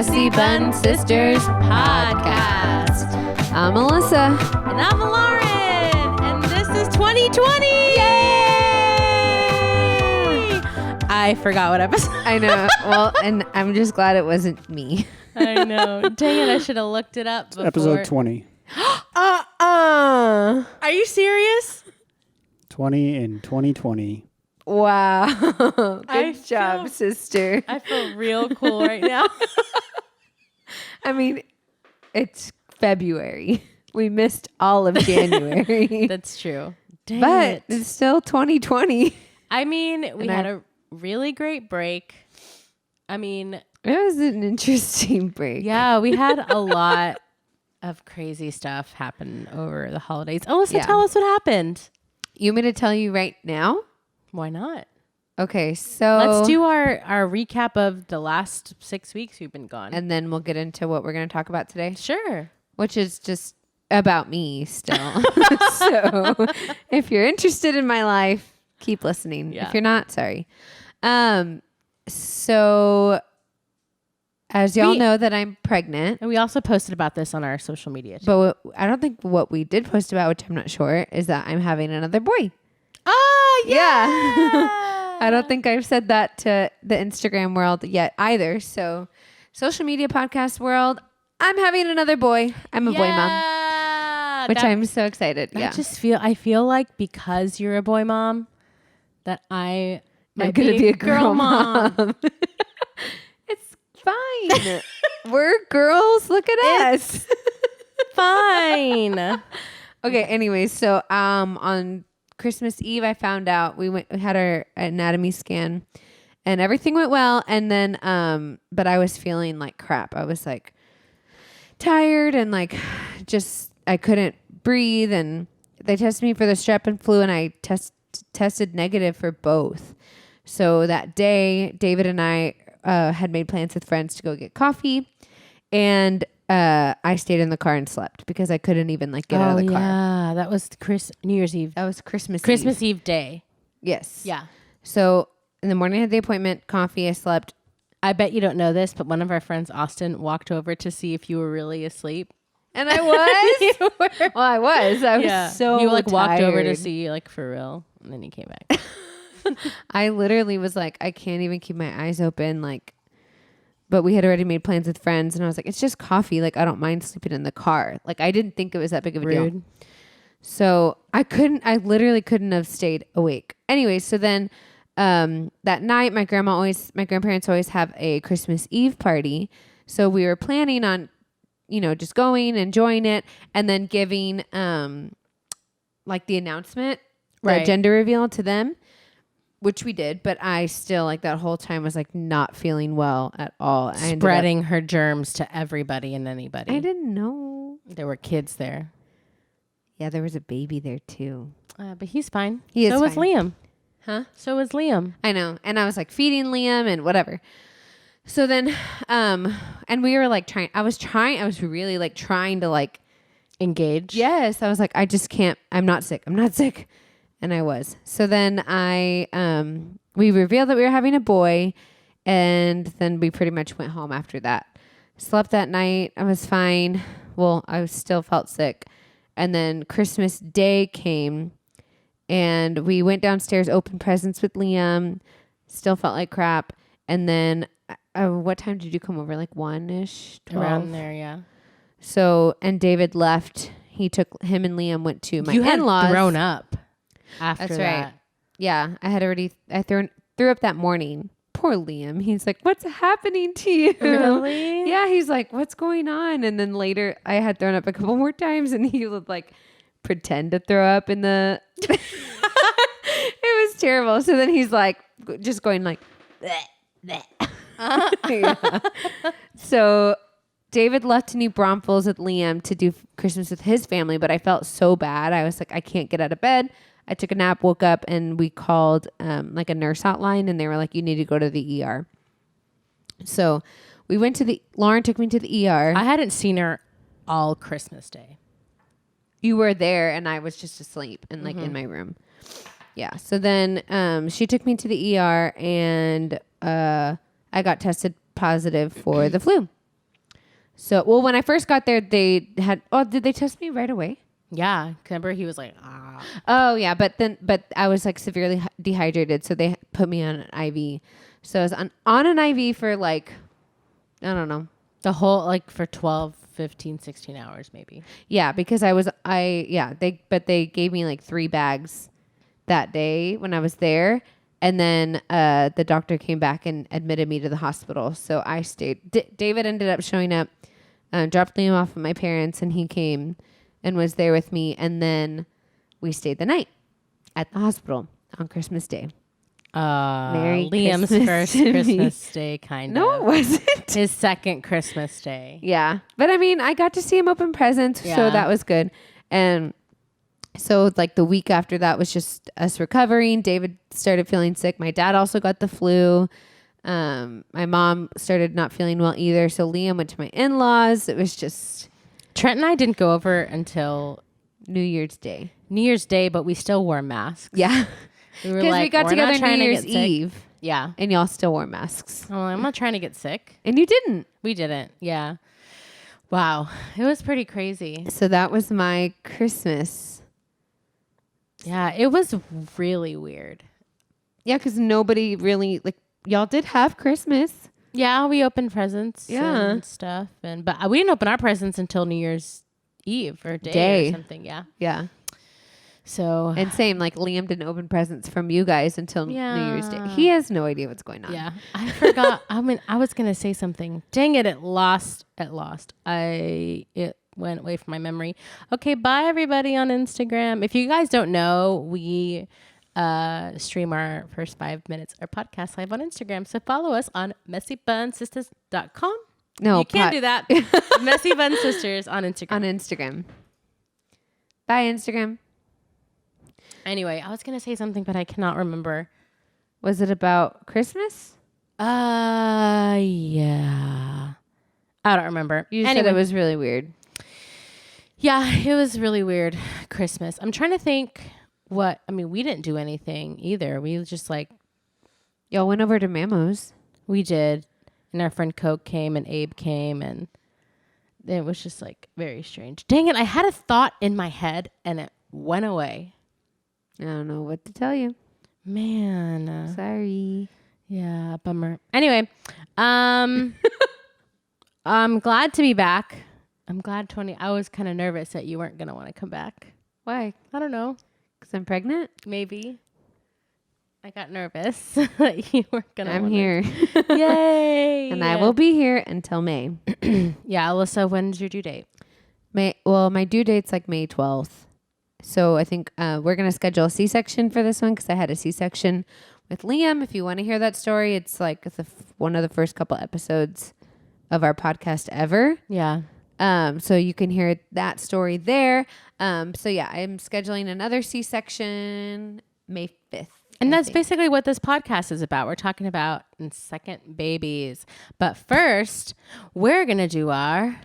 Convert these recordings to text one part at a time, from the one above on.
Messy Bun Sisters podcast. I'm Melissa. And I'm Lauren. And this is 2020. Yay! I forgot what episode. I know. Well, and I'm just glad it wasn't me. I know. Dang it. I should have looked it up before. Episode 20. Are you serious? 20 in 2020. Wow. Good job, feel- sister. I feel real cool right now. I mean, it's February. We missed all of January. That's true. Dang But it. it's still 2020. I mean, we And had a really great break. I mean, It was an interesting break. yeah, we had a lot of crazy stuff happen over the holidays. Alyssa, Yeah. tell us what happened. You want me to tell you right now? Why not? Okay, so Let's do our recap of the last 6 weeks we've been gone. and then we'll get into what we're going to talk about today, Sure. which is just about me still. So if you're interested in my life, keep listening. Yeah. If you're not, sorry. So as y'all know that I'm pregnant, And we also posted about this on our social media. but I don't think what we did post about, which I'm not sure, is that I'm having another boy. Oh, Yeah. I don't think I've said that to the Instagram world yet either. So social media podcast world, I'm having another boy. I'm a boy mom, which I'm so excited. I Yeah. I feel like because you're a boy mom, that I I'm might going to be a girl mom. It's fine. We're girls. Look at us. Fine. Okay. Anyways, so on Christmas Eve, I found out we had our anatomy scan, and everything went well. And then, but I was feeling like crap. I was like tired and like I couldn't breathe. And they tested me for the strep and flu, and I tested negative for both. So that day, David and I had made plans with friends to go get coffee, and I stayed in the car and slept because I couldn't even get out of the car. Yeah, that was New Year's Eve. That was Christmas Eve day. Yes. Yeah. So in the morning I had the appointment, coffee, I slept. I bet you don't know this, but one of our friends, Austin, walked over to see if you were really asleep. And I was. Well, I was. I was so He walked over to tired. see you for real, and then he came back. I literally was like, I can't even keep my eyes open. But we had already made plans with friends, and I was like, it's just coffee. I don't mind sleeping in the car. I didn't think it was that big of a deal. Rude. So I literally couldn't have stayed awake. Anyway, so then that night, my grandparents always have a Christmas Eve party. So we were planning on, just going, enjoying it, and then giving the announcement, the gender reveal to them, which we did. But I still that whole time was not feeling well at all. Spreading her germs to everybody and anybody. I didn't know. There were kids there. Yeah, there was a baby there too. But he's fine. He is So was fine. Liam. Huh? So was Liam. I know. And I was feeding Liam and whatever. So then, and we were I was really trying to Engage. yes. I was I just can't, I'm not sick. And I was. So then we revealed that we were having a boy, and then we pretty much went home after that. Slept that night. I was fine. Well, I still felt sick. And then Christmas Day came, and we went downstairs, opened presents with Liam, still felt like crap. And then what time did you come over? 1-ish? 12? Around there, yeah. So, and David left. Him and Liam went to my You had in-laws. thrown up after That's that. right. Yeah, I threw up that morning. Poor Liam. He's like, what's happening to you? Really? Yeah, he's like, what's going on? And then later I had thrown up a couple more times, and he would pretend to throw up in the it was terrible. So then he's just going bleh, bleh. Yeah. So David left to New Braunfels with Liam to do Christmas with his family, but I felt so bad. I was I can't get out of bed. I took a nap, woke up, and we called a nurse hotline, and they were you need to go to the ER. So we went to Lauren took me to the ER. I hadn't seen her all Christmas Day. You were there, and I was just asleep and in my room. Yeah. So then she took me to the ER, and I got tested positive for the flu. So, well, when I first got there, they had, oh, did they test me right away? Yeah. Remember he was like, Oh yeah. But I was like severely dehydrated. So they put me on an IV. So I was on an IV for like, I don't know. the whole, like for 12, 15, 16 hours maybe. Yeah. Because they gave me like 3 bags that day when I was there. And then the doctor came back and admitted me to the hospital. So I stayed. David ended up showing up, dropped Liam off with my parents, and he came and was there with me. And then we stayed the night at the hospital on Christmas Day. Merry Liam's Christmas first to me. Christmas day, kind of. No, it wasn't. His second Christmas day. Yeah. But I mean, I got to see him open presents. Yeah. So that was good. And so like the week after that was just us recovering. David started feeling sick. My dad also got the flu. My mom started not feeling well either. So Liam went to my in-laws. It was just Trent and I didn't go over until New Year's Day. New Year's Day, but we still wore masks. Yeah. We were Because like, we got we're together not trying New to Year's get sick. Eve Yeah. and y'all still wore masks. Oh, I'm not trying to get sick. And you didn't. We didn't. Yeah. Wow. It was pretty crazy. So that was my Christmas. Yeah. It was really weird. Yeah, because nobody really, like, y'all did have Christmas. Yeah. We opened presents Yeah. and stuff. But we didn't open our presents until New Year's Eve or day Day. or something. Yeah. Yeah. So. And same, like Liam didn't open presents from you guys until New Year's Day. He has no idea what's going on. Yeah, I forgot. I mean, I was gonna say something. Dang it! It lost. It went away from my memory. Okay, bye everybody on Instagram. If you guys don't know, we stream our first 5 minutes our podcast live on Instagram. So follow us on messybunsisters.com. No, you can't do that. Messy Bun Sisters on Instagram. On Instagram. Bye, Instagram. Anyway, I was gonna say something, but I cannot remember. Was it about Christmas? Yeah. I don't remember. You said it was really weird. Yeah, it was really weird. Christmas. I'm trying to think we didn't do anything either. We just like, Y'all went over to Mamo's. we did. And our friend Coke came and Abe came and it was just like very strange. Dang it. I had a thought in my head and it went away. I don't know what to tell you. Man. Sorry. Yeah, bummer. Anyway, I'm glad to be back. I'm glad I was kind of nervous that you weren't going to want to come back. Why? I don't know. Because I'm pregnant? Maybe. I got nervous that you weren't going to I'm here. Yay. And I will be here until May. Yeah, Alyssa, when's your due date? My due date's like May 12th. So I think we're going to schedule a C-section for this one because I had a C-section with Liam. If you want to hear that story, it's like one of the first couple episodes of our podcast ever. Yeah. So you can hear that story there. So yeah, I'm scheduling another C-section May 5th. And that's basically what this podcast is about. We're talking about second babies. But first, we're going to do our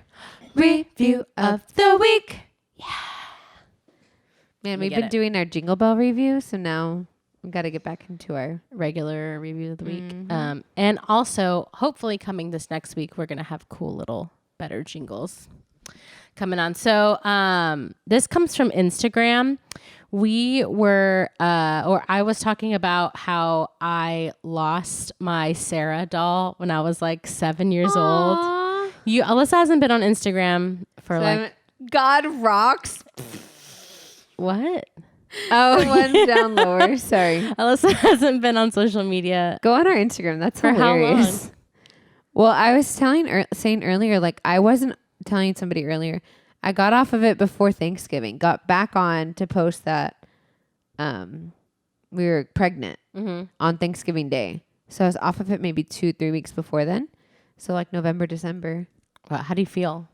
review of the week. Man, We we've get been it. doing our Jingle Bell review, so now we've got to get back into our... Regular review of the week. And also, hopefully coming this next week, we're going to have cool little better jingles coming on. So this comes from Instagram. We were, or I was talking about how I lost my Sarah doll when I was like 7 years old. Alyssa hasn't been on Instagram for God rocks. what? Oh, the one down lower. Sorry. Alyssa hasn't been on social media. Go on our Instagram. That's For how hilarious. long? Well, I was saying earlier, like I wasn't telling somebody earlier. I got off of it before Thanksgiving. Got back on to post that we were pregnant on Thanksgiving Day. So I was off of it maybe 2-3 weeks before then. So like November, December. Well, how do you feel?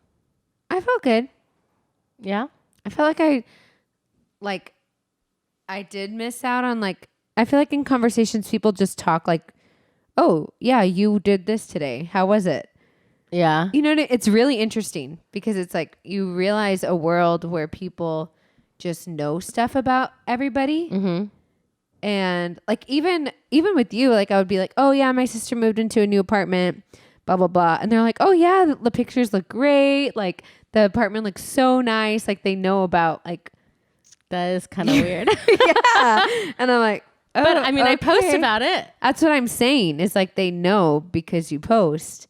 I felt good. Yeah. I felt like I did miss out on I feel like in conversations people just talk like, oh yeah, you did this today. How was it? Yeah. You know, it's really interesting because it's like you realize a world where people just know stuff about everybody. Mm-hmm. And like even with you, like I would be like, oh yeah, my sister moved into a new apartment, blah, blah, blah. And they're like, oh yeah, the pictures look great. Like the apartment looks so nice. Like they know about like, That is kind of weird. yeah. And I'm like, oh, But I mean, I post okay. about it. That's what I'm saying. It's like they know because you post,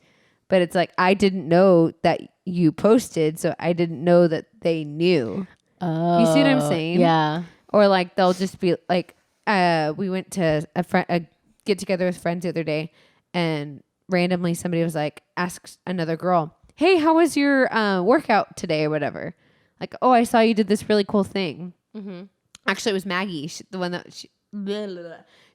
but it's like I didn't know that you posted, so I didn't know that they knew. Oh, You see what I'm saying? Yeah. Or like they'll just be like, we went to a get together with friends the other day, and randomly somebody was like, asked another girl, "Hey, how was your workout today or whatever?" Like, "Oh, I saw you did this really cool thing." Mm-hmm. Actually, it was Maggie, the one that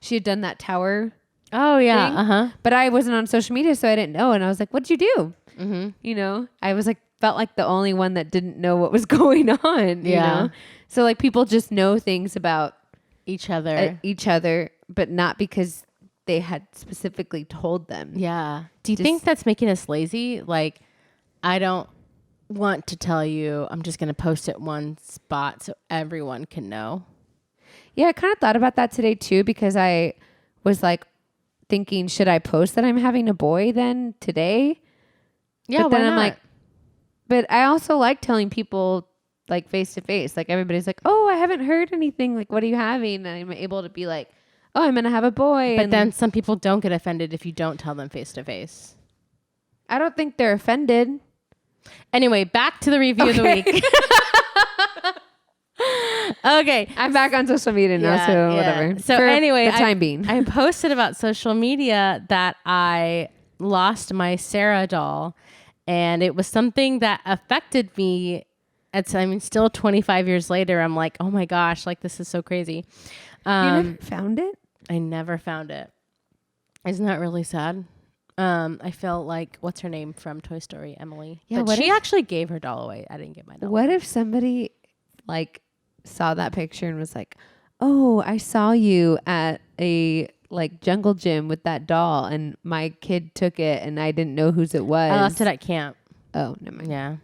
she had done that tower. Oh yeah. Thing. Uh-huh. But I wasn't on social media, so I didn't know. And I was like, "What'd you do?" Mm-hmm. You know, I was like, felt like the only one that didn't know what was going on. You Yeah. know? So like people just know things about Each other. each other, but not because they had specifically told them. Yeah. Do you Just- think that's making us lazy? Like, I don't want to tell you. I'm just going to post it one spot so everyone can know. Yeah, I kind of thought about that today too, because I was like thinking, should I post that I'm having a boy then today? Yeah, But then why I'm not? like, but I also like telling people like face to face. Like everybody's like, oh, I haven't heard anything. Like, what are you having? And I'm able to be like, oh, I'm going to have a boy. But and then some people don't get offended if you don't tell them face to face. I don't think they're offended. Anyway, back to the review of the Okay. week. Okay. I'm back on social media now, Yeah, so yeah. whatever. So For anyway, the time being. I posted about social media that I lost my Sarah doll, and it was something that affected me. Still 25 years later, I'm like, oh my gosh, like this is so crazy. You never found it? I never found it. Isn't that really sad? I felt like, what's her name from Toy Story? Emily. Yeah, But what she if- actually gave her doll away. I didn't get my doll. What if somebody like saw that picture and was like, oh, I saw you at a like jungle gym with that doll and my kid took it and I didn't know whose it was. I left it at camp. Oh, never mind. Yeah.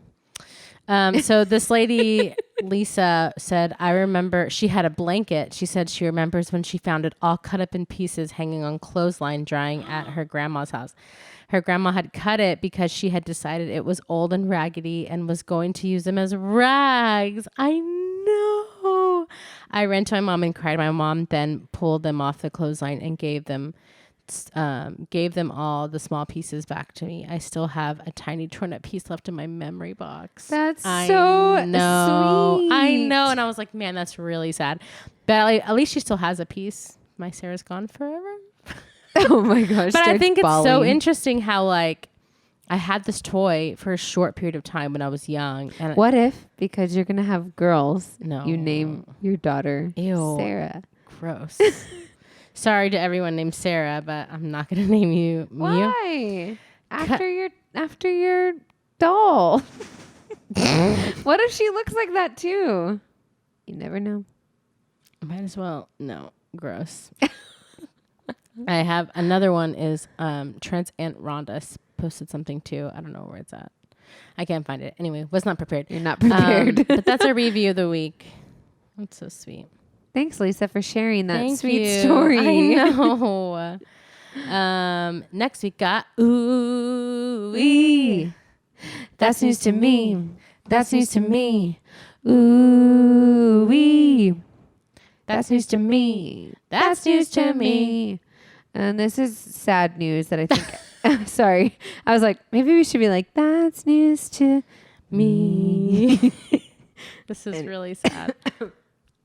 So this lady, Lisa, said, I remember she had a blanket. She said she remembers when she found it all cut up in pieces hanging on clothesline drying at her grandma's house. Her grandma had cut it because she had decided it was old and raggedy and was going to use them as rags. I know. I ran to my mom and cried. My mom then pulled them off the clothesline and gave them all the small pieces back to me. I still have a tiny torn up piece left in my memory box. That's I so know. sweet. I know. And I was like, man, that's really sad. But at least she still has a piece. My Sarah's gone forever. Oh my gosh. But I starts think it's so bawling. interesting how like I had this toy for a short period of time when I was young. And What if, because you're going to have girls, No. you name your daughter Ew. Sarah? gross. Sorry to everyone named Sarah, but I'm not going to name you. Mia. Why? After your doll. What if she looks like that too? You never know. Might as well. No, gross. I have another one is Trent's Aunt Rhonda posted something too. I don't know where it's at. I can't find it. Anyway, was not prepared. You're not prepared. But that's our review of the week. That's so sweet. Thanks, Lisa, for sharing that Thank sweet you. story. I know. Next we got ooh. That's news to me. That's news to me. Ooh wee. That's news to me. That's news to me. And this is sad news that I think. Sorry, I was like, maybe we should be like, that's news to me. This is really sad.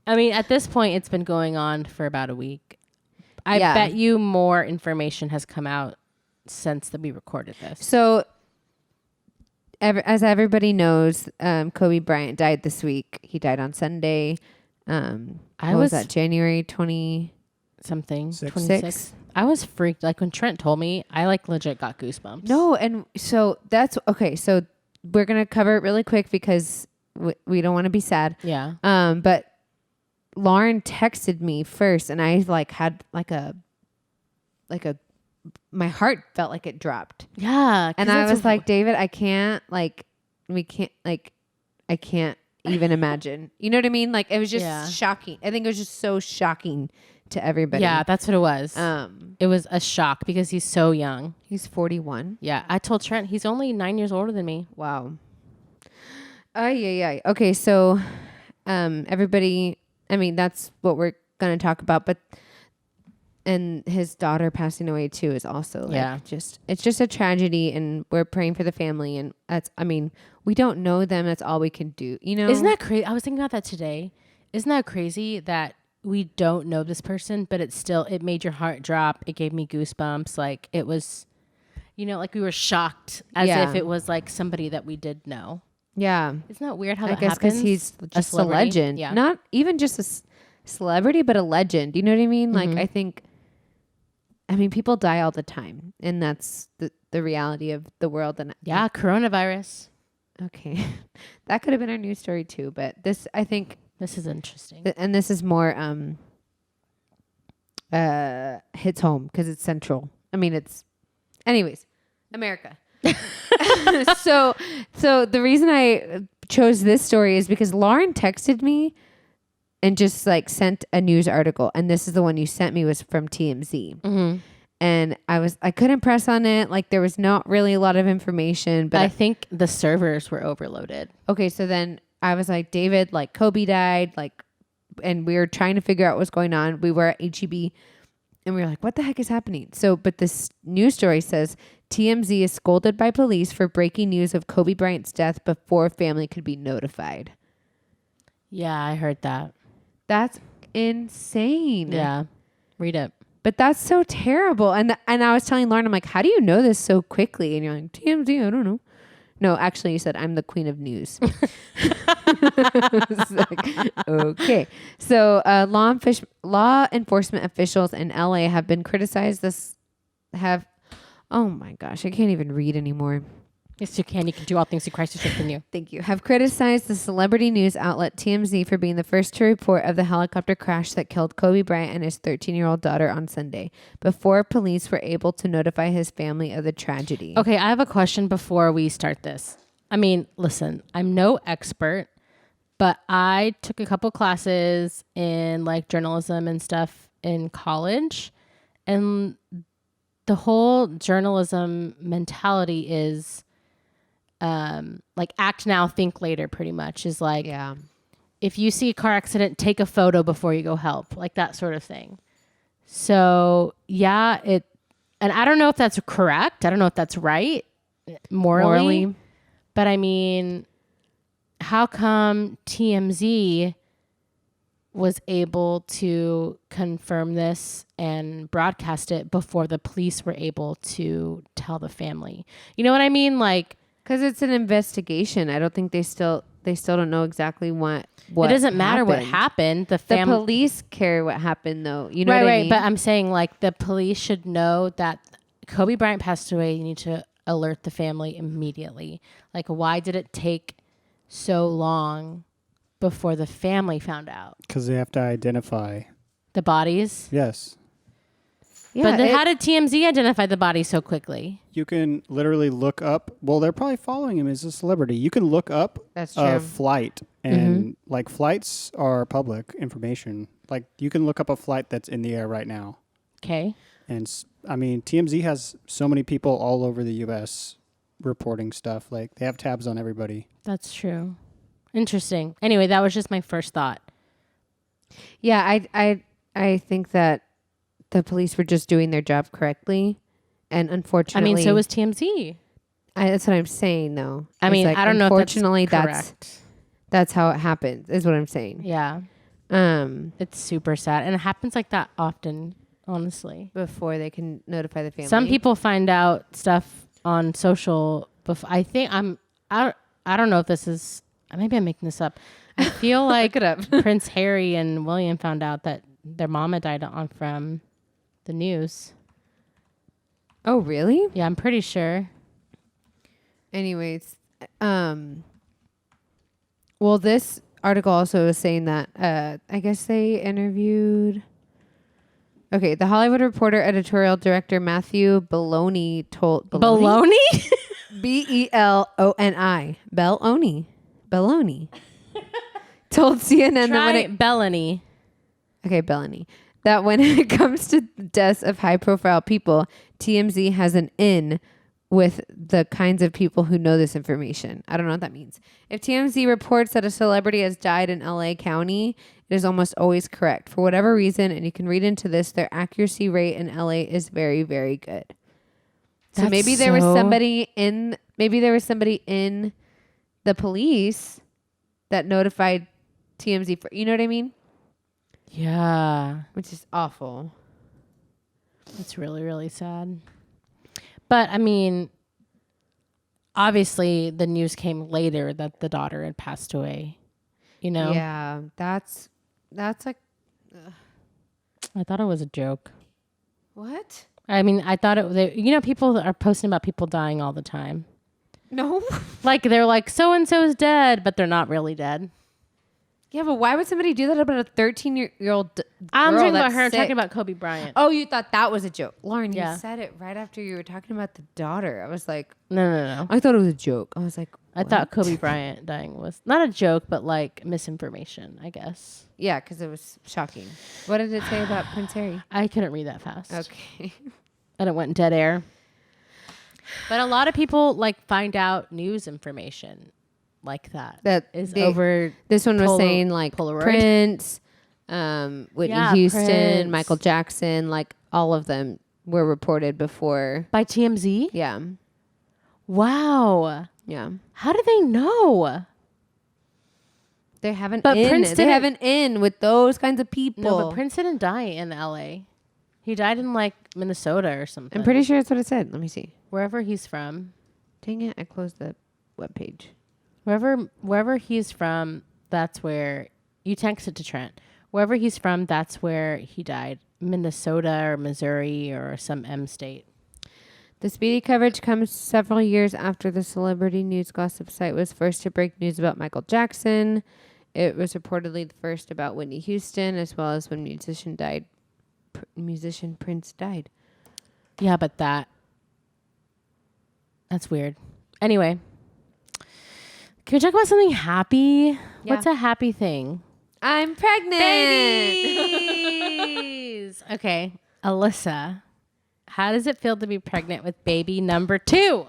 I mean, at this point, it's been going on for about a week. I Yeah. bet you more information has come out since that we recorded this. So, as everybody knows, Kobe Bryant died this week. He died on Sunday. I What was was that, January 20? something. Six. 26. I was freaked. Like when Trent told me, I like legit got goosebumps. No, and so that's okay. So we're gonna cover it really quick because we don't want to be sad. Yeah. But Lauren texted me first, and I like had like a my heart felt like it dropped, Yeah. and I was like, David, I can't like we can't like I can't even imagine. You know what I mean? Like it was just Yeah. shocking. I think it was just so shocking to everybody. Yeah, that's what it was. It was a shock because he's so young. He's 41. Yeah, I told Trent he's only 9 years older than me. Wow. Yeah. Okay, so everybody, I mean, that's what we're going to talk about, but and his daughter passing away too is also like it's just a tragedy, and we're praying for the family, and that's, I mean, we don't know them, that's all we can do, you know? Isn't that crazy? I was thinking about that today. Isn't that crazy that we don't know this person, but it made your heart drop. It gave me goosebumps. Like it was, you know, like we were shocked as if it was like somebody that we did know. Yeah. Isn't that weird how I that guess happens? because he's just a celebrity? legend. Yeah. Not even just a celebrity, but a legend. You know what I mean? Like, I mean, people die all the time, and that's the reality of the world. And yeah, coronavirus. Okay. That could have been our news story too, but this, I think, this is interesting. And this is more hits home because it's central. I mean, it's anyways, America. So the reason I chose this story is because Lauren texted me and just like sent a news article, and this is the one you sent me, was from TMZ. And I couldn't press on it. Like there was not really a lot of information, but I think the servers were overloaded. Okay, so then I was like, David, like Kobe died, like, and we were trying to figure out what was going on. We were at HEB, and we were like, what the heck is happening? So, but this news story says TMZ is scolded by police for breaking news of Kobe Bryant's death before family could be notified. Yeah, I heard that. That's insane. Yeah, read it. But that's so terrible. And I was telling Lauren, I'm like, how do you know this so quickly? And you're like, TMZ, I don't know. No, actually, you said I'm the queen of news. Like, okay. So law enforcement officials in LA have been criticized oh my gosh, I can't even read anymore. Yes, you can. You can do all things through Christ who strengthens you. Thank you. Have criticized the celebrity news outlet TMZ for being the first to report of the helicopter crash that killed Kobe Bryant and his 13-year-old daughter on Sunday, before police were able to notify his family of the tragedy. Okay, I have a question before we start this. I mean, listen, I'm no expert, but I took a couple classes in like journalism and stuff in college, and the whole journalism mentality is like act now, think later, pretty much, is like, Yeah. if you see a car accident, take a photo before you go help, like that sort of thing. So yeah, and I don't know if that's correct. I don't know if that's right morally. But I mean, how come TMZ was able to confirm this and broadcast it before the police were able to tell the family? You know what I mean? Like, Because it's an investigation. I don't think they still don't know exactly what it doesn't matter what happened. The police care what happened, though. You know right, what I right. mean? But I'm saying, like, the police should know that Kobe Bryant passed away. You need to alert the family immediately. Like, why did it take so long before the family found out? Because they have to identify. The bodies? Yes. Yeah, but then how did TMZ identify the body so quickly? You can literally look up. Well, they're probably following him as a celebrity. You can look up That's a true. flight, and like flights are public information. Like you can look up a flight that's in the air right now. Okay. And I mean, TMZ has so many people all over the U.S. reporting stuff. Like they have tabs on everybody. That's true. Interesting. Anyway, that was just my first thought. Yeah, I think that the police were just doing their job correctly, and unfortunately, I mean, so was TMZ. That's what I'm saying, though. I It's mean, like, I don't know if unfortunately, that's correct. that's how it happens. Is what I'm saying. Yeah. It's super sad, and it happens like that often. Honestly, Before they can notify the family. some people find out stuff on social. I think I don't know if this is. Maybe I'm making this up. I feel like Look it up. Prince Harry and William found out that their mama died from the news. Oh, really? Yeah, I'm pretty sure. Anyways, well, this article also is saying that I guess they interviewed. Okay, the Hollywood Reporter editorial director Matthew Belloni told Baloney? Beloni. Belloni. told CNN that when Try it Bellany. Okay, Bellany. That when it comes to deaths of high-profile people, TMZ has an in with the kinds of people who know this information. I don't know what that means. If TMZ reports that a celebrity has died in LA County, it is almost always correct. For whatever reason, and you can read into this, their accuracy rate in LA is very, very good. So That's maybe there was so- somebody in the police that notified TMZ for, you know what I mean? Yeah. Which is awful. It's really, really sad. But I mean, obviously the news came later that the daughter had passed away. You know? Yeah, that's like I thought it was a joke. what? I mean, I thought people are posting about people dying all the time. No. Like they're like, so and so's dead, but they're not really dead. Yeah, but why would somebody do that about a 13-year-old girl? I'm talking about that's her. I'm sick? talking about Kobe Bryant. Oh, you thought that was a joke, Lauren? Yeah. You said it right after you were talking about the daughter. I was like, No. I thought it was a joke. I was like, I thought Kobe Bryant dying was not a joke, but like misinformation, I guess. yeah, because it was shocking. What did it say about Prince Harry? I couldn't read that fast. Okay. And it went dead air. But a lot of people like find out news information like that. That is they- over. This one was Polo- saying like Polaroid? Prince, Whitney Yeah, Houston, Prince. Michael Jackson, like all of them were reported before. By TMZ? Yeah. Wow. Yeah. How do they know? They haven't But Prince they didn't- haven't in with those kinds of people. No, but Prince didn't die in LA. He died in like Minnesota or something. I'm pretty sure that's what it said. Let me see. Wherever he's from. Dang it, I closed the webpage. Wherever he's from, that's where you text it to Trent. Wherever he's from, that's where he died. Minnesota or Missouri or some M state. The speedy coverage comes several years after the celebrity news gossip site was first to break news about Michael Jackson. It was reportedly the first about Whitney Houston, as well as when musician Prince died. Yeah, but that's weird. Anyway, can we talk about something happy? Yeah. What's a happy thing? I'm pregnant. Babies. Okay, Alyssa, how does it feel to be pregnant with baby number 2?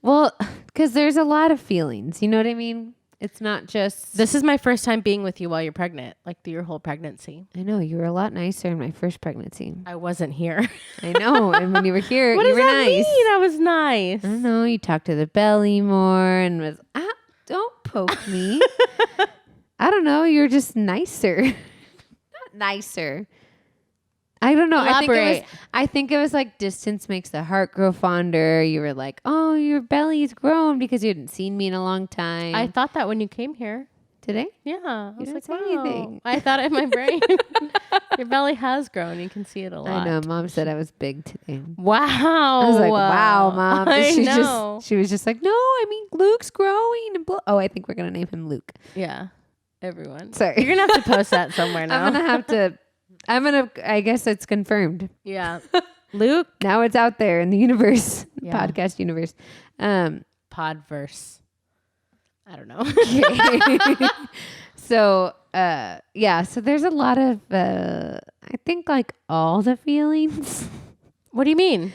Well, because there's a lot of feelings. You know what I mean? It's not just. This is my first time being with you while you're pregnant, like through your whole pregnancy. I know you were a lot nicer in my first pregnancy. I wasn't here. I know, and when you were here, What you does were that nice. mean? I was nice. I don't know. You talked to the belly more and was don't poke me. I don't know. You're just nicer. Not nicer. I don't know. Elaborate. I think it was like distance makes the heart grow fonder. You were like, oh, your belly's grown because you hadn't seen me in a long time. I thought that when you came here. Today? Yeah. I was didn't like, say wow. anything. I thought it in my brain. Your belly has grown. You can see it a lot. I know. Mom said I was big today. Wow. I was like, wow, Mom. I she know. she was just like, no, I mean, Luke's growing. And oh, I think we're going to name him Luke. Yeah. Everyone. Sorry. You're going to have to post that somewhere now. I guess it's confirmed. Yeah. Luke. Now it's out there in the universe, Yeah. podcast universe. Podverse. I don't know. So, so there's a lot of, I think like all the feelings What do you mean?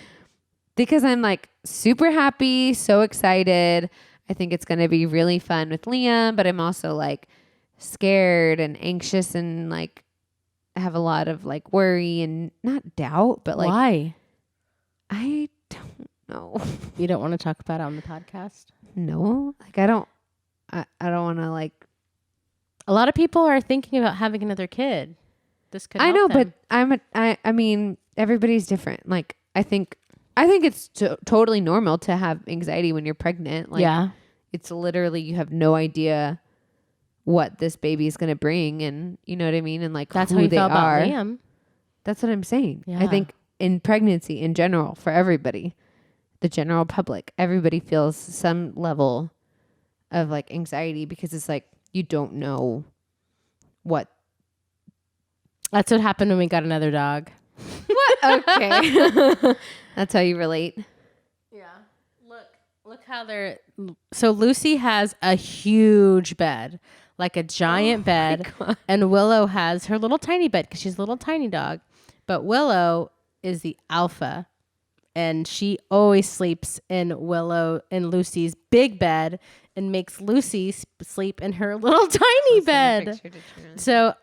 because I'm like super happy, so excited. I think it's going to be really fun with Liam, but I'm also like scared and anxious and like have a lot of like worry and not doubt, but like, Why? I don't know. You don't want to talk about it on the podcast? No, like I don't want to like. A lot of people are thinking about having another kid. This could I help know, them. but I mean, everybody's different. Like I think it's totally normal to have anxiety when you're pregnant. Like, yeah. it's literally you have no idea what this baby is going to bring, and you know what I mean, and like That's who how you they felt are. about Liam. That's what I'm saying. Yeah. I think in pregnancy in general, for everybody, the general public, everybody feels some level of like anxiety because it's like you don't know what. That's what happened when we got another dog. What? Okay. That's how you relate. Yeah. Look Look how they're. So Lucy has a huge bed, like a giant bed, and Willow has her little tiny bed because she's a little tiny dog. But Willow is the alpha, and she always sleeps in Lucy's big bed and makes Lucy sleep in her little tiny bed. So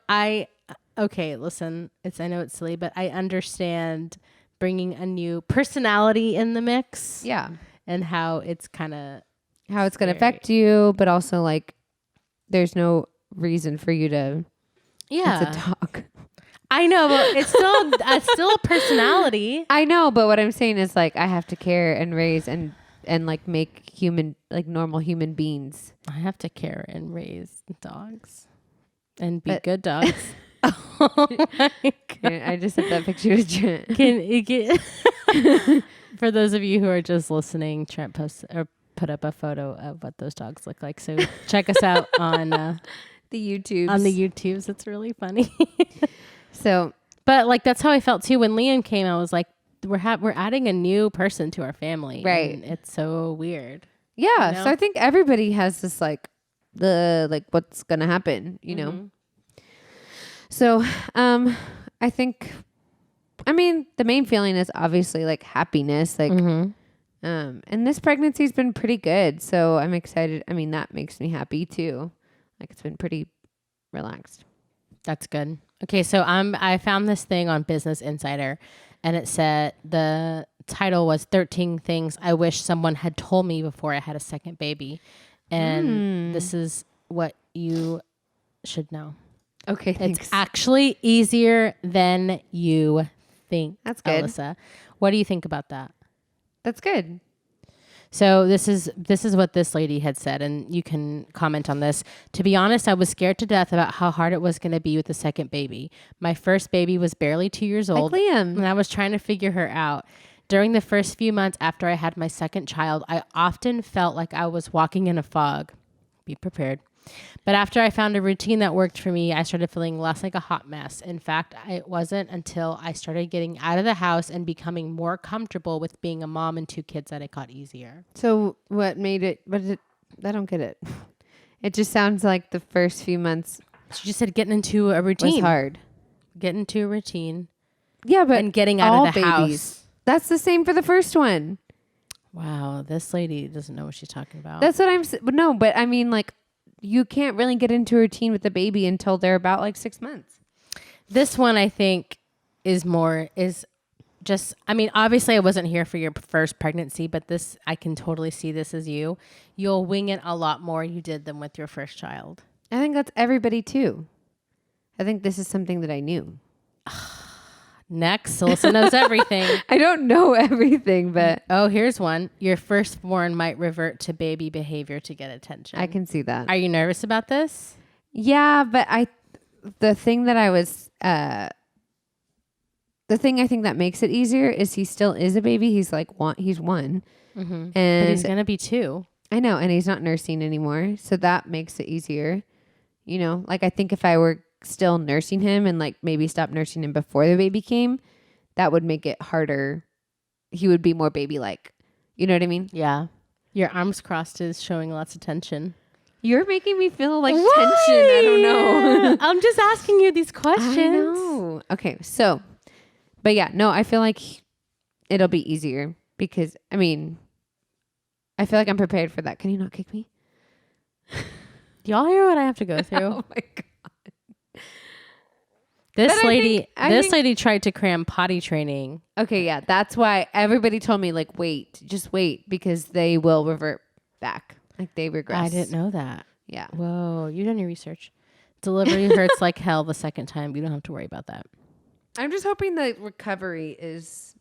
okay, listen, I know it's silly, but I understand bringing a new personality in the mix. Yeah. And how it's kind of how it's going to affect you, but also like there's no reason for you to it's a dog. I know, but it's still a personality. I know, but what I'm saying is like I have to care and raise and like make normal human beings. I have to care and raise dogs and be good dogs. Oh my God. I just said that picture was Trent. Can you get for those of you who are just listening, Trent put up a photo of what those dogs look like. So check us out on the YouTubes. On the YouTubes. It's really funny. So, but like that's how I felt too when Liam came. I was like, we're adding a new person to our family, right? And it's so weird. Yeah. You know? So I think everybody has this like what's gonna happen, you know. So, I think, I mean, the main feeling is obviously like happiness, like, and this pregnancy's been pretty good. So I'm excited. I mean, that makes me happy too. Like it's been pretty relaxed. That's good. Okay. So I found this thing on Business Insider and it said the title was 13 Things I Wish Someone Had Told Me Before I Had a Second Baby. And this is what you should know. Okay, thanks. It's actually easier than you think. That's good. Alyssa, what do you think about that? That's good. So this is what this lady had said, and you can comment on this. To be honest, I was scared to death about how hard it was going to be with the second baby. My first baby was barely 2 years old, like Liam, and I was trying to figure her out. During the first few months after I had my second child, I often felt like I was walking in a fog. Be prepared. But after I found a routine that worked for me, I started feeling less like a hot mess. In fact, it wasn't until I started getting out of the house and becoming more comfortable with being a mom and 2 kids that it got easier. So what made it, I don't get it. It just sounds like the first few months. She just said getting into a routine. Was hard. Get into a routine. Yeah, but and getting out of the babies. House. That's the same for the first one. Wow, this lady doesn't know what she's talking about. That's what I'm saying. No, but I mean, like, you can't really get into a routine with the baby until they're about like 6 months. This one, I think, is just, I mean, obviously I wasn't here for your first pregnancy, but this, I can totally see this as you. You'll wing it a lot more you did than with your first child. I think that's everybody too. I think this is something that I knew. Next, Alyssa knows everything. I don't know everything, but... Oh, here's one. Your firstborn might revert to baby behavior to get attention. I can see that. Are you nervous about this? Yeah, but the thing that I was... the thing I think that makes it easier is he still is a baby. He's like he's 1. Mm-hmm. And but he's going to be 2. I know. And he's not nursing anymore. So that makes it easier. You know, like I think if I were still nursing him and like maybe stop nursing him before the baby came, that would make it harder. He would be more baby-like. You know what I mean? Yeah. Your arms crossed is showing lots of tension. You're making me feel like tension. I don't know. I'm just asking you these questions. I know. Okay. So, but yeah, no, I feel like it'll be easier because, I mean, I feel like I'm prepared for that. Can you not kick me? Do y'all hear what I have to go through? Oh my God. This lady lady tried to cram potty training. Okay, yeah, that's why everybody told me like just wait because they will revert back. Like they regress. I didn't know that. Yeah. Whoa, you done your research. Delivery hurts like hell the second time. You don't have to worry about that. I'm just hoping the recovery is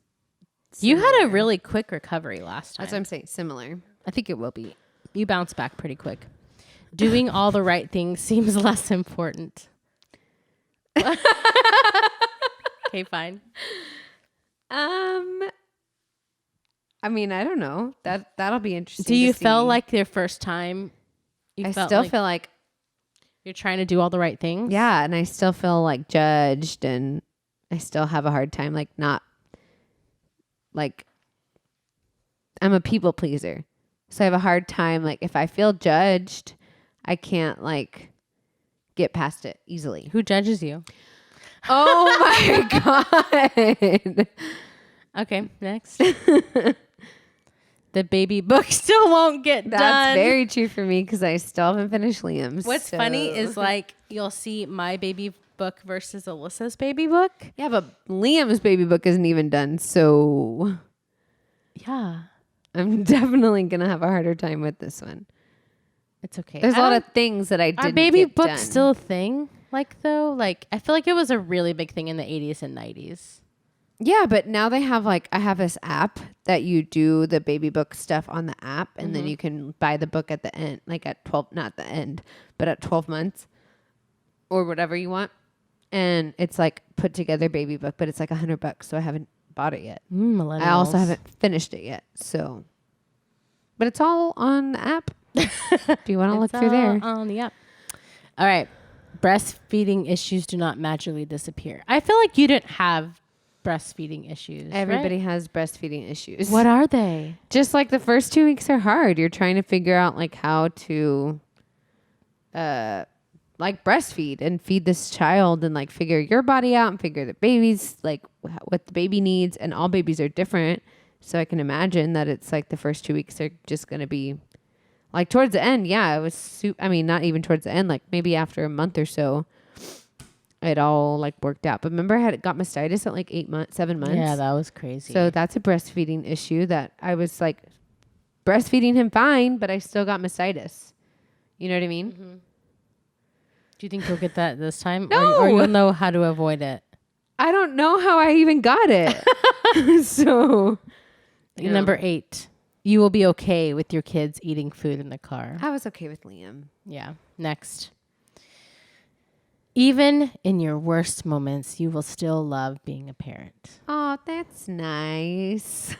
You similar. had a really quick recovery last time. That's what I'm saying. Similar. I think it will be. You bounce back pretty quick. Doing all the right things seems less important. Okay, fine. I mean, I don't know. That'll be interesting. Do you to feel see. like your first time? I still feel like you're trying to do all the right things? yeah, and I still feel like judged, and I still have a hard time like not like I'm a people pleaser. So I have a hard time. Like if I feel judged, I can't like get past it easily. Who judges you? Oh my God. Okay, next. The baby book still won't get done. That's very true for me because I still haven't finished Liam's. What's funny is like you'll see my baby book versus Alyssa's baby book. yeah, but Liam's baby book isn't even done. So Yeah, I'm definitely going to have a harder time with this one. it's okay. There's a lot of things that I didn't Are baby get books done. still a thing? Like though, like I feel like it was a really big thing in the 80s and 90s. Yeah, but now they have like, I have this app that you do the baby book stuff on the app and then you can buy the book at the end, like at 12, not the end, but at 12 months or whatever you want. And it's like put together baby book, but it's like $100. So I haven't bought it yet. Millennials. I also haven't finished it yet. So, but it's all on the app. Do you want to look through there? On the app. All right. Breastfeeding issues do not magically disappear. I feel like you didn't have breastfeeding issues. Everybody right? has breastfeeding issues. What are they? Just like the first 2 weeks are hard. You're trying to figure out like how to like breastfeed and feed this child and like figure your body out and figure the baby's like what the baby needs, and all babies are different. So I can imagine that it's like the first 2 weeks are just going to be like towards the end. Yeah, it was I mean, not even towards the end, like maybe after a month or so it all like worked out. But remember I got mastitis at like 7 months. Yeah, that was crazy. So that's a breastfeeding issue that I was like breastfeeding him fine, but I still got mastitis. You know what I mean? Mm-hmm. Do you think you'll get that this time? No. Or you'll know how to avoid it? I don't know how I even got it. So you Number know. 8. You will be okay with your kids eating food in the car. I was okay with Liam. Yeah. Next. Even in your worst moments, you will still love being a parent. Oh, that's nice.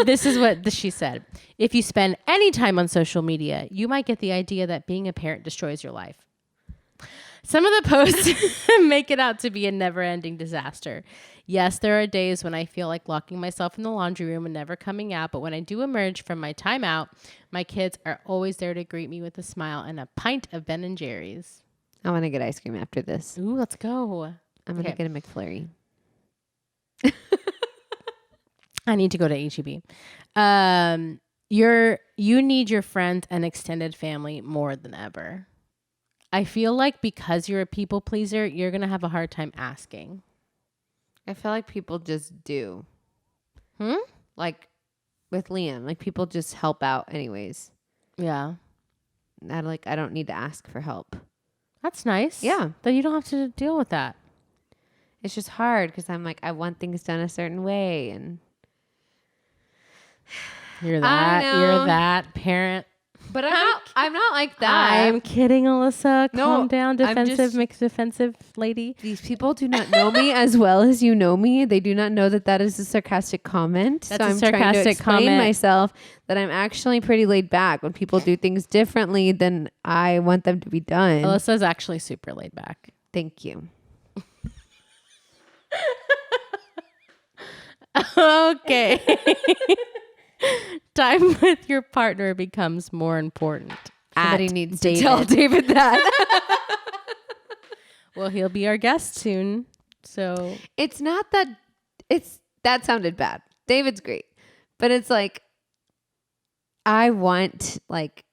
This is what she said. If you spend any time on social media, you might get the idea that being a parent destroys your life. Some of the posts make it out to be a never-ending disaster. Yes, there are days when I feel like locking myself in the laundry room and never coming out, but when I do emerge from my time out, my kids are always there to greet me with a smile and a pint of Ben & Jerry's. I want to get ice cream after this. Ooh, let's go. I'm going to get a McFlurry. I need to go to H-E-B. You need your friends and extended family more than ever. I feel like because you're a people pleaser, you're going to have a hard time asking. I feel like people just do. Hmm? Like with Liam, like people just help out anyways. Yeah. I don't need to ask for help. That's nice. Yeah. Then you don't have to deal with that. It's just hard because I'm like, I want things done a certain way. And You're I know. that parent. but I'm not like that. I'm kidding, Alyssa. No, Calm down, I'm just- defensive lady. These people do not know me as well as you know me. They do not know that is a sarcastic comment. That's so a I'm trying to sarcastic explain comment. myself that I'm actually pretty laid back. When people do things differently than I want them to be done. Alyssa's actually super laid back. Thank you. Okay. Time with your partner becomes more important. Somebody At needs David. to tell David that. Well, he'll be our guest soon. So It's not that that sounded bad. David's great. But it's like I want like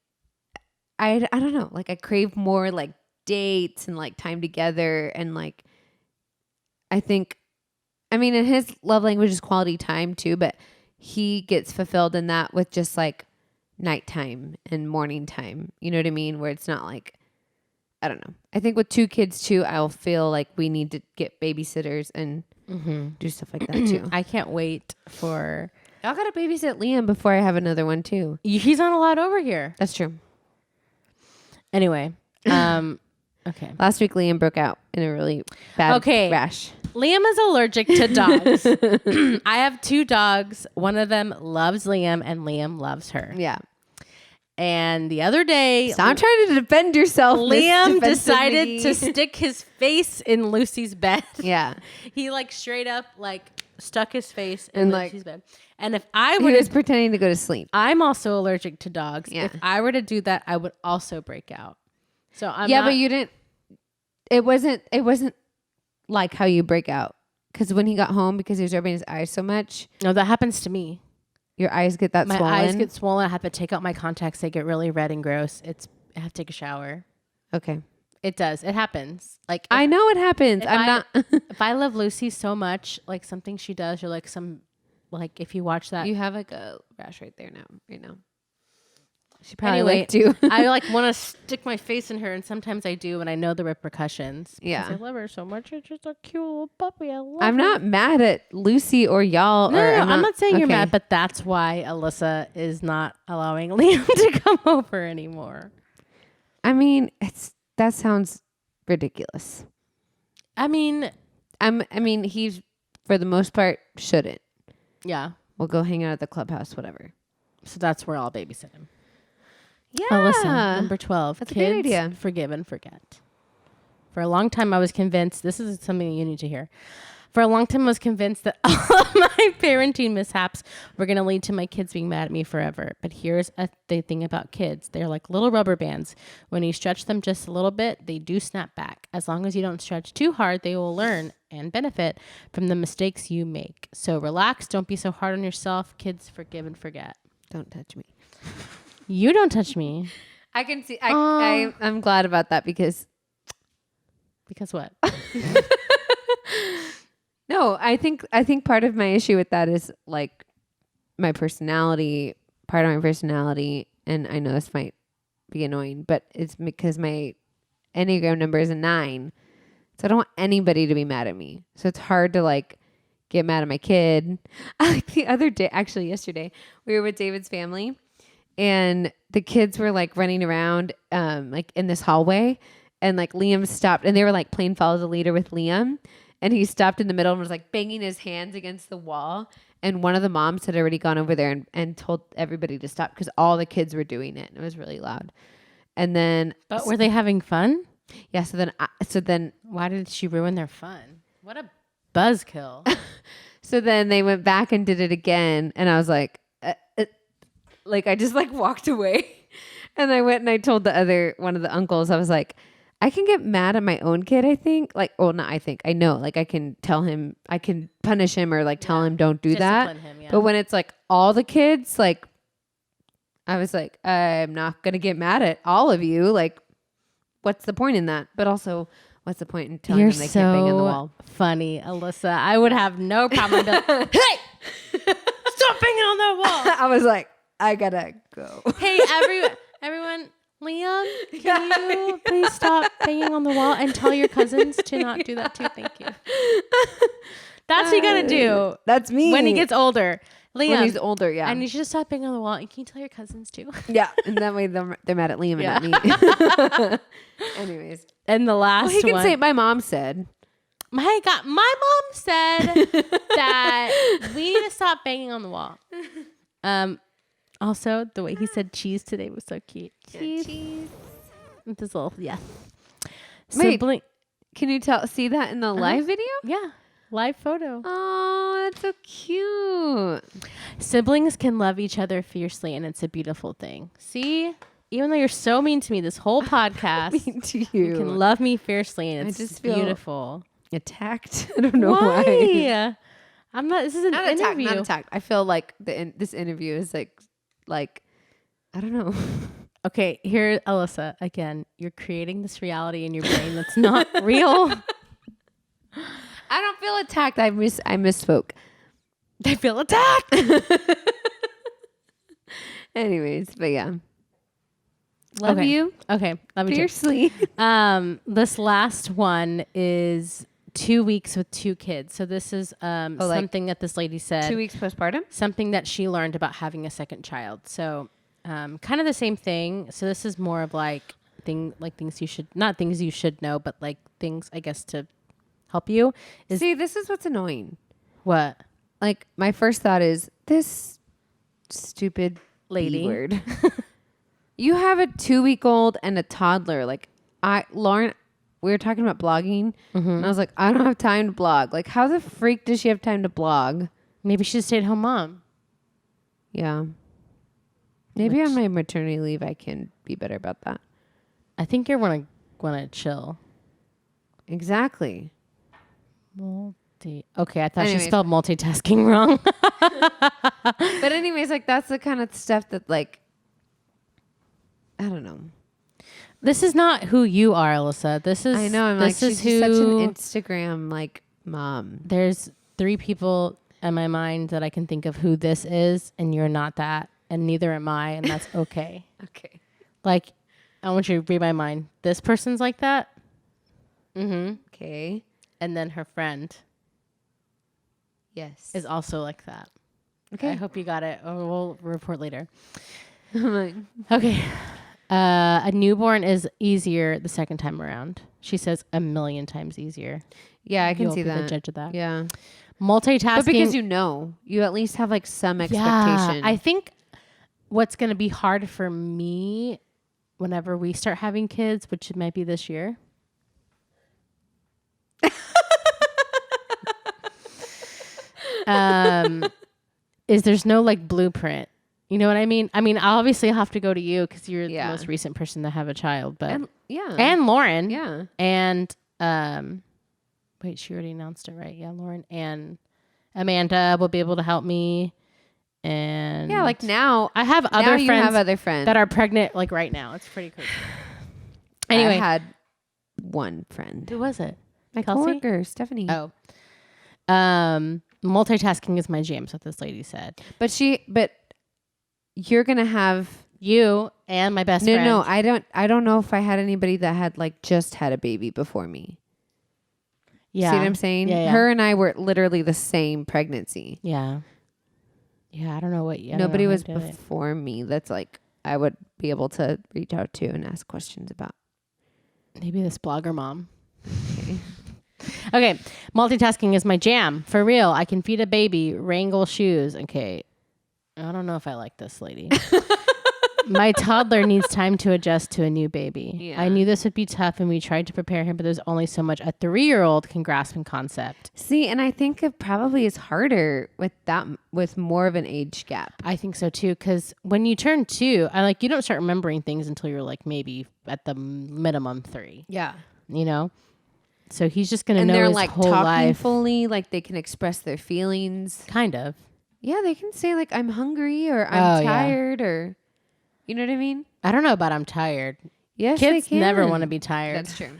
I don't know, like I crave more like dates and like time together, and like I think and his love language is quality time too, but he gets fulfilled in that with just like nighttime and morning time. You know what I mean? Where it's not like I don't know. I think with 2 kids too, I'll feel like we need to get babysitters and do stuff like that too. I can't wait for... I gotta babysit Liam before I have another one too. He's not allowed over here. That's true. Anyway. Okay. Last week Liam broke out in a really bad rash. Liam is allergic to dogs. I have 2 dogs. One of them loves Liam and Liam loves her. Yeah. And the other day, Stop trying to defend yourself. Miss Liam Defensive decided Miggy. to stick his face in Lucy's bed. Yeah. He like straight up like stuck his face in And, like- Lucy's bed. And if I He were was to, pretending to go to sleep. I'm also allergic to dogs. Yeah. If I were to do that, I would also break out. So I'm Yeah, not, but you didn't. It wasn't like how you break out. Because when he got home, because he was rubbing his eyes so much, no, that happens to me. your eyes get that My swollen. eyes get swollen. I have to take out my contacts. They get really red and gross. I have to take a shower. Okay. It does. It happens. Like if, I know it happens. if I'm I- not. if I love Lucy so much, like something she does, or like like if you watch that, You have like a rash right there now. Right now. She probably Anyway, licked you. I like want to stick my face in her, and sometimes I do, and I know the repercussions. because Yeah. I love her so much. It's just a cute little puppy. I love I'm her. not mad at Lucy or y'all. No, or no, I'm not saying you're okay. mad, but that's why Alyssa is not allowing Liam to come over anymore. I mean, that sounds ridiculous. I mean, I mean, he's for the most part shouldn't. yeah. We'll go hang out at the clubhouse, whatever. So that's where I'll babysit him. Yeah. Alyssa, number 12. That's a Kids, great idea. forgive and forget. For a long time, I was convinced, this is something you need to hear. For a long time, I was convinced that all of my parenting mishaps were going to lead to my kids being mad at me forever. But here's the thing about kids. They're like little rubber bands. When you stretch them just a little bit, they do snap back. As long as you don't stretch too hard, they will learn and benefit from the mistakes you make. So relax. Don't be so hard on yourself. Kids, forgive and forget. Don't touch me. You don't touch me. I can see. I'm glad about that because Because what? no, I think part of my issue with that is like my personality. Part of my personality, and I know this might be annoying, but it's because my Enneagram number is a 9, so I don't want anybody to be mad at me. So it's hard to like get mad at my kid. Like the other day, actually yesterday, we were with David's family, and the kids were like running around, like in this hallway, and like Liam stopped, and they were like playing follow the leader with Liam. And he stopped in the middle and was like banging his hands against the wall. And one of the moms had already gone over there and told everybody to stop because all the kids were doing it. It was really loud. And then, But were they having fun? yeah. So then, Why did she ruin their fun? What a buzzkill. so then they went back and did it again. And I was like I just like walked away. And I went and I told one of the uncles, I was like, I can get mad at my own kid, I think. Like, well, not I think. I know. Like, I can tell him, I can punish him or like tell him don't do that. Discipline him, yeah. But when it's like all the kids, like, I was like, I'm not going to get mad at all of you. Like, what's the point in that? But also, what's the point in telling You're them they can't bang on the so wall? funny, Alyssa. I would have no problem. Hey, stop banging on that wall. I was like, I got to go. Hey, everyone. Liam, can you please stop banging on the wall and tell your cousins to not do that too? Thank you. That's what you gotta do That's me. when he gets older. Liam, when he's older, yeah. I need you to stop banging on the wall. And can you tell your cousins too? Yeah. And that way they're mad at Liam Yeah. and not me. Anyways. And the last Well, he can one. say, my mom said. My God, my mom said that we need to stop banging on the wall. Also, the way he said cheese today was so cute. Cheese. With this little, yeah. Wait. Sibling, Can you see that in the live video? yeah, live photo. Oh, that's so cute. Siblings can love each other fiercely, and it's a beautiful thing. See, even though you're so mean to me this whole podcast, Mean to you you. can love me fiercely, and I it's just feel beautiful. Attacked. I don't know why. Why? I'm not. This is an Not attacked. interview. Not attacked. I feel like this interview is like I don't know. Okay, here, Alyssa. Again, you're creating this reality in your brain that's not real. I don't feel attacked. I misspoke. I feel attacked. Anyways, but yeah. Love Okay. you Okay, love you too. fiercely. This last one is 2 weeks with 2 kids. So this is like something that this lady said. 2 weeks postpartum. Something that she learned about having a second child. So kind of the same thing. So this is more of like things you should, not things you should know, but like things, I guess, to help you. See, this is what's annoying. What? Like my first thought is this stupid Lady. B word. You have a 2-week-old and a toddler. Like Lauren, we were talking about blogging, and I was like, I don't have time to blog. Like, how the freak does she have time to blog? Maybe she's a stay-at-home mom. Yeah. Maybe Which- on my maternity leave, I can be better about that. I think you're wanna chill. Exactly. Okay, I thought Anyways. she spelled multitasking wrong. But anyways, like that's the kind of stuff that like, I don't know. This is not who you are, Alyssa. This is I know. I'm like, this is she's just such who. an Instagram like mom. There's 3 people in my mind that I can think of who this is, and you're not that, and neither am I, and that's okay. Okay. Like, I want you to read my mind. This person's like that. Okay. And then her friend Yes. is also like that. Okay. I hope you got it, or we'll report later. I'm like, Okay. A newborn is easier the second time around. She says 1,000,000 times easier. yeah, I can You'll see be the that. judge of that. Yeah. Multitasking. But because you at least have like some expectation. I think what's going to be hard for me whenever we start having kids, which might be this year. Is there's no like blueprint. You know what I mean? I mean, obviously I'll have to go to you because you're Yeah. the most recent person to have a child, but yeah. and Lauren. yeah. And wait, she already announced it, right? Yeah, Lauren and Amanda will be able to help me. And Yeah, like now I have now other you friends have other friends that are pregnant like right now. It's pretty crazy. I Anyway, had one friend. who was it? My Kelsey? coworker, Stephanie. Oh. Multitasking is my jam, is what this lady said. But you're gonna have You and my best friend. no, I don't know if I had anybody that had like just had a baby before me. Yeah. See what I'm saying? Yeah, yeah. Her and I were literally the same pregnancy. Yeah. Yeah, I don't know what. Nobody was before. before me that's like I would be able to reach out to and ask questions about. Maybe this blogger mom. Okay. Okay, multitasking is my jam. For real, I can feed a baby, wrangle shoes. Okay, I don't know if I like this lady. My toddler needs time to adjust to a new baby. Yeah. I knew this would be tough and we tried to prepare him, but there's only so much a 3-year-old can grasp in concept. See, and I think it probably is harder with more of an age gap. I think so too, because when you turn 2, you don't start remembering things until you're like maybe at the minimum 3, Yeah. you know? So he's just going to And know they're his like whole talking life. fully, like they can express their feelings. Kind of. Yeah, they can say like I'm hungry or Oh, I'm yeah. tired or you know what I mean? I don't know about I'm tired. Yes, Kids they can. never want to be tired. That's true.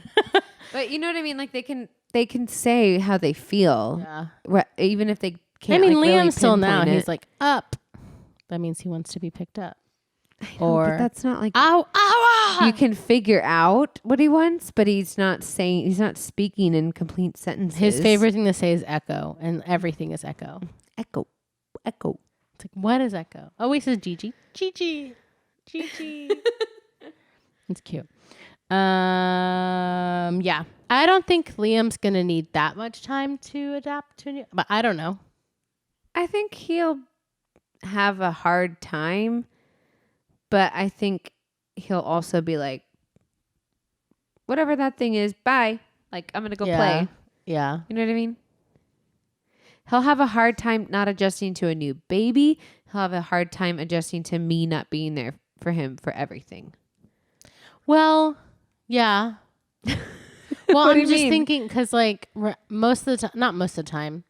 But you know what I mean? Like they can say how they feel, Yeah. even if they I can't. mean, like, really Liam still now, pinpoint he's it. like, up. That means he wants to be picked up. No, or but that's not like ow, ow, you can figure out what he wants, but he's not speaking in complete sentences. His favorite thing to say is echo, and everything is echo. echo. It's like, what is echo? Oh, he says Gigi. Gigi. Gigi. It's cute. Yeah. I don't think Liam's going to need that much time to adapt to new, but I don't know. I think he'll have a hard time, but I think he'll also be like, whatever that thing is, bye. Like, I'm going to go play. Yeah. You know what I mean? He'll have a hard time not adjusting to a new baby. He'll have a hard time adjusting to me not being there for him for everything. Well, yeah. Well, What do I'm you just mean? thinking because, like, most of the time, not most of the time,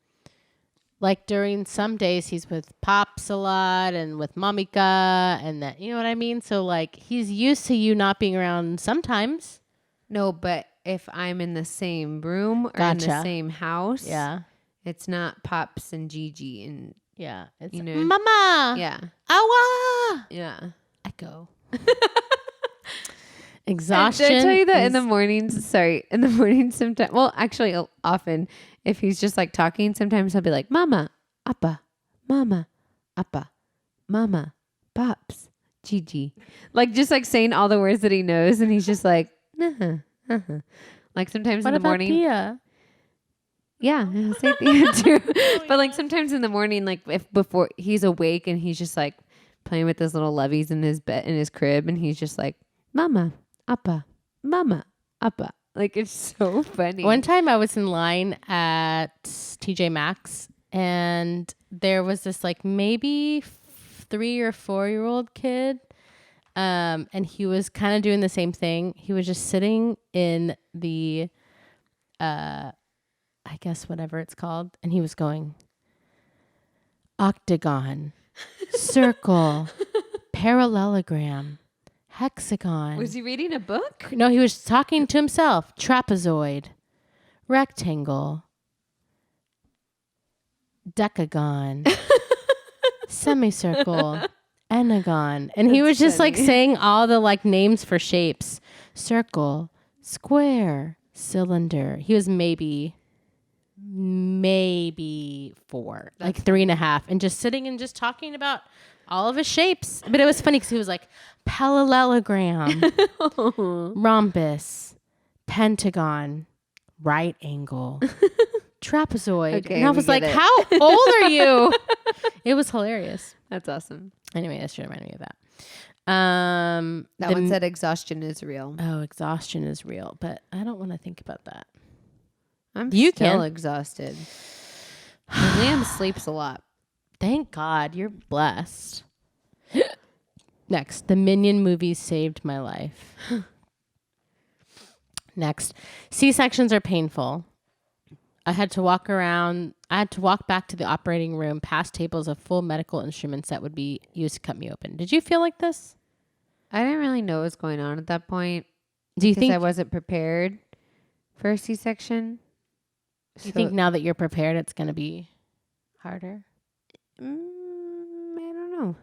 like during some days he's with Pops a lot and with Momika and that, you know what I mean? So, like, he's used to you not being around sometimes. No, but if I'm in the same room or in the Gotcha. same house, Yeah. it's not Pops and Gigi and Yeah. It's You know. Mama. yeah, Awa. yeah. Echo. And Exhaustion. did I tell you that in the is- mornings? Sorry, in the mornings sometimes. Well, actually, often if he's just like talking, sometimes I'll be like, "Mama, Appa, Mama, Appa, Mama, Pops, Gigi," like just like saying all the words that he knows, and he's just like, uh-huh. Like sometimes What in the about morning, Thea? yeah, I'll say Thea too. But like sometimes in the morning, like if before he's awake and he's just like playing with his little loveys in his bed in his crib, and he's just like, "Mama, Appa, Mama, Appa." Like it's so funny. One time I was in line at TJ Maxx and there was this like maybe 3 or 4-year-old kid. And he was kind of doing the same thing. He was just sitting in the, I guess whatever it's called. And he was going, octagon, circle, parallelogram, hexagon. Was he reading a book? No, he was talking to himself. Trapezoid, rectangle, decagon, semicircle, anagon. And he was just like saying all the like names for shapes. Circle, square, cylinder. He was maybe 4, like 3.5, and just sitting and just talking about all of his shapes. But it was funny because he was like parallelogram, rhombus, pentagon, right angle, trapezoid. Okay, and I we was like, get it. how old are you? It was hilarious. That's awesome. Anyway, that should remind me of that. That one said exhaustion is real. Oh, exhaustion is real, but I don't want to think about that. I'm You still can. exhausted. And Liam sleeps a lot. Thank God, you're blessed. Next, the Minion movies saved my life. Next, C-sections are painful. I had to walk back to the operating room past tables of full medical instruments that would be used to cut me open. Did you feel like this? I didn't really know what was going on at that point. Do you think I wasn't prepared for a C-section. you think now that you're prepared, it's going to be harder? I don't know.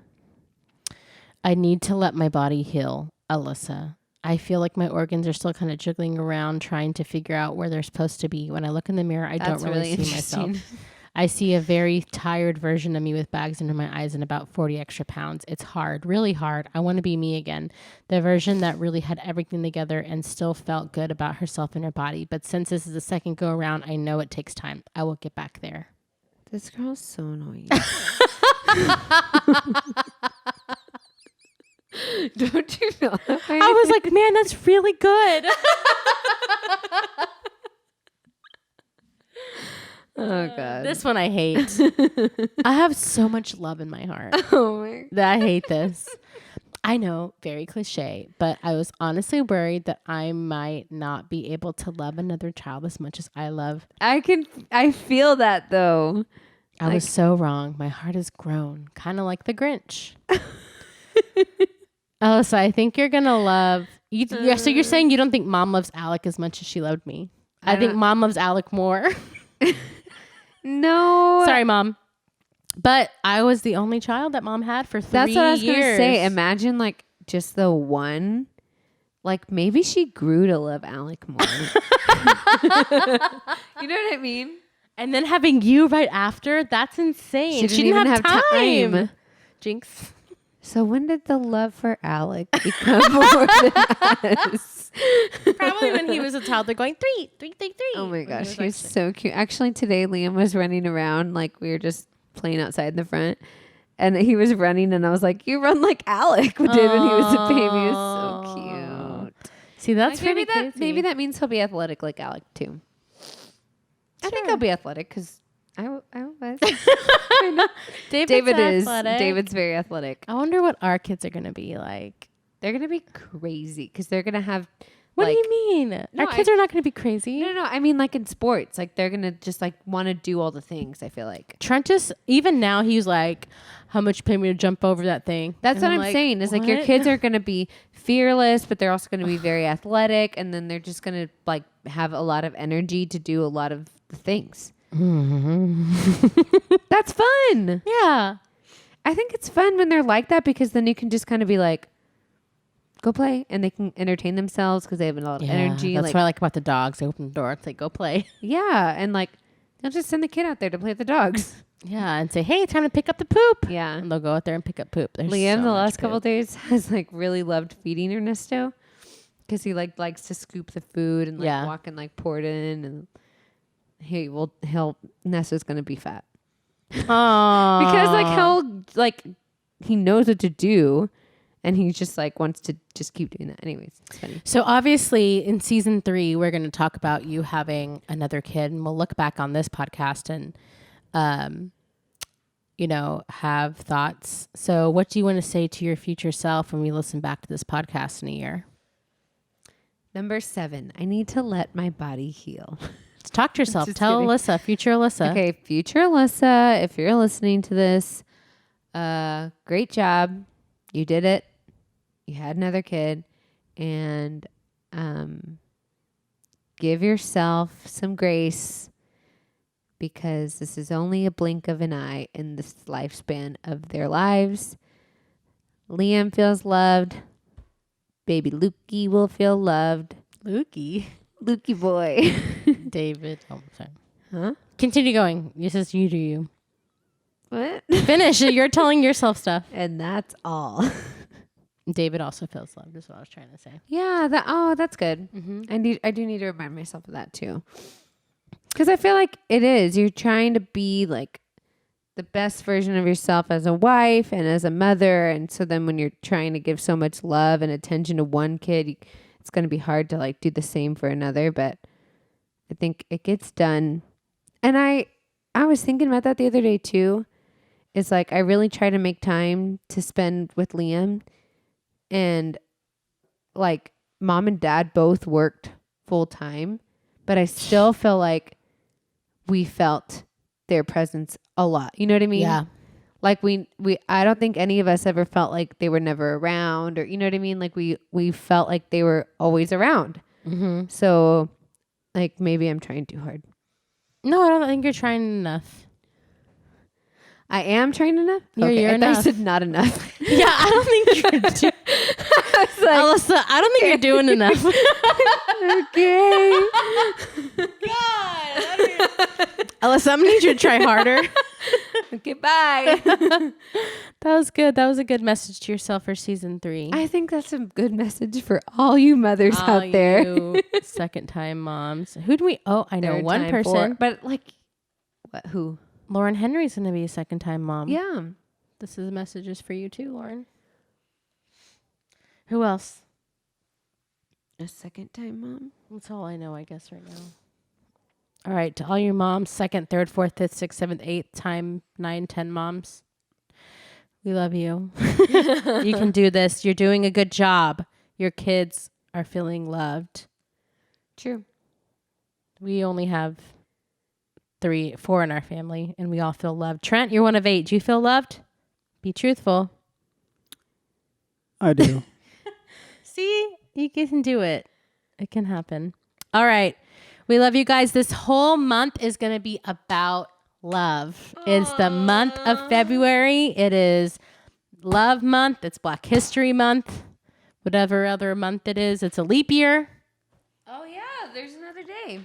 I need to let my body heal, Alyssa. I feel like my organs are still kind of jiggling around, trying to figure out where they're supposed to be. When I look in the mirror, I That's don't really see myself. interesting. I see a very tired version of me with bags under my eyes and about 40 extra pounds. It's hard, really hard. I want to be me again. The version that really had everything together and still felt good about herself and her body. But since this is the second go around, I know it takes time. I will get back there. This girl's so annoying. Don't you feel that way? I was like, man, that's really good. Oh God. This one I hate. I have so much love in my heart Oh my. that I hate this. I know, very cliche, but I was honestly worried that I might not be able to love another child as much as I love. I feel that though. I was so wrong. My heart has grown, kind of like the Grinch. Oh, so I think you're gonna love. Yeah, so you're saying you don't think Mom loves Alec as much as she loved me? I think Mom loves Alec more. No. Sorry, Mom. But I was the only child that Mom had for 3 years. That's what I was going to say. Imagine like just the one. Like maybe she grew to love Alec more. You know what I mean? And then having you right after, that's insane. She didn't even have time. Jinx. So when did the love for Alec become more than us? Probably when he was a toddler going 3, 3, 3, 3. Oh my When gosh, he he was was so cute. Actually, today Liam was running around like we were just playing outside in the front. And he was running and I was like, you run like Alec did when he was a baby. He was so cute. See, that's Like, pretty crazy. maybe that means he'll be athletic like Alec too. I think he'll be athletic because I was. David is. athletic. David's very athletic. I wonder what our kids are going to be like. They're gonna be crazy because they're gonna have. What like, do you mean? No, Our kids are not going to be crazy. No, I mean like in sports, like they're gonna just like want to do all the things. I feel like Trent just, even now, he's like, how much you pay me to jump over that thing? that's And what I'm saying. Is like your what? kids are gonna be fearless, but they're also gonna be very athletic, and then they're just gonna like have a lot of energy to do a lot of the things. That's fun. Yeah. I think it's fun when they're like that because then you can just kind of be like, go play, and they can entertain themselves because they have a lot of energy. That's like, what I like about the dogs. They open the door and say, go play. yeah, and like they'll just send the kid out there to play with the dogs. Yeah, and say, hey, time to pick up the poop. Yeah. And they'll go out there and pick up poop. There's Liam, so the much last couple poop. days, has like really loved feeding Ernesto because he like likes to scoop the food and like Yeah. walk and like pour it in, and Ernesto's gonna be fat Aww. because like he knows what to do, and he just like wants to just keep doing that. Anyways, it's funny. So obviously in season 3, we're going to talk about you having another kid, and we'll look back on this podcast and have thoughts. So what do you want to say to your future self when we listen back to this podcast in a year? Number 7, I need to let my body heal. Just talk to yourself. Just Tell kidding. Alyssa, future Alyssa. Okay, future Alyssa, if you're listening to this, great job. You did it. You had another kid. And give yourself some grace, because this is only a blink of an eye in this lifespan of their lives. Liam feels loved. Baby Lukey will feel loved. Lukey. Lukey boy. David. Oh, sorry. Huh? Continue going. This is you do you. What? Finish. You're telling yourself stuff. And that's all. David also feels loved, is what I was trying to say. Yeah. That's good. Mm-hmm. I do need to remind myself of that too. Because I feel like it is. You're trying to be like the best version of yourself as a wife and as a mother. And so then when you're trying to give so much love and attention to one kid, it's going to be hard to like do the same for another. But I think it gets done. And I was thinking about that the other day too. It's like I really try to make time to spend with Liam. And like mom and dad both worked full time. But I still feel like we felt their presence a lot. You know what I mean? Yeah. Like I don't think any of us ever felt like they were never around, or, you know what I mean? Like we felt like they were always around. Mm-hmm. So like maybe I'm trying too hard. No, I don't think you're trying enough. I am trying enough? You're I thought you enough. said not enough. Yeah, I don't think you're Alyssa, I don't think you're doing enough. Okay. God. Alyssa, I'm going to need you to try harder. Okay, bye. That was good. That was a good message to yourself for season 3. I think that's a good message for all you mothers All out there. you second-time moms. Who do we... Oh, I know Third one time, person. but like, what? Who? Lauren Henry's going to be a second-time mom. Yeah. This is messages for you too, Lauren. Who else? A second time mom? That's all I know, I guess, right now. All right, to all you moms, 2nd, 3rd, 4th, 5th, 6th, 7th, 8th, time 9, 10 moms. We love you. You can do this. You're doing a good job. Your kids are feeling loved. True. We only have 4 in our family, and we all feel loved. Trent, you're one of 8. Do you feel loved? Be truthful. I do. See, you can do it. It can happen. All right. We love you guys. This whole month is going to be about love. It's the month of February. It is Love Month. It's Black History Month. Whatever other month it is. It's a leap year. Oh, yeah. There's another day.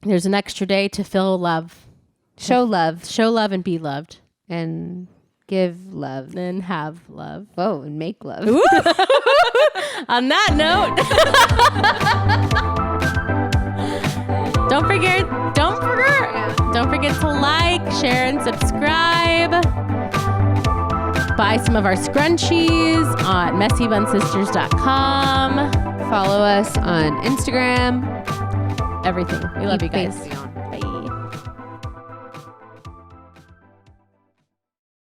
There's an extra day to feel love. Show love Show love and be loved. and give love. And have love. Whoa, and make love. On that note, don't forget to like, share, and subscribe. Buy some of our scrunchies on messybunsisters.com. Follow us on Instagram. Everything. We love you guys. Patreon.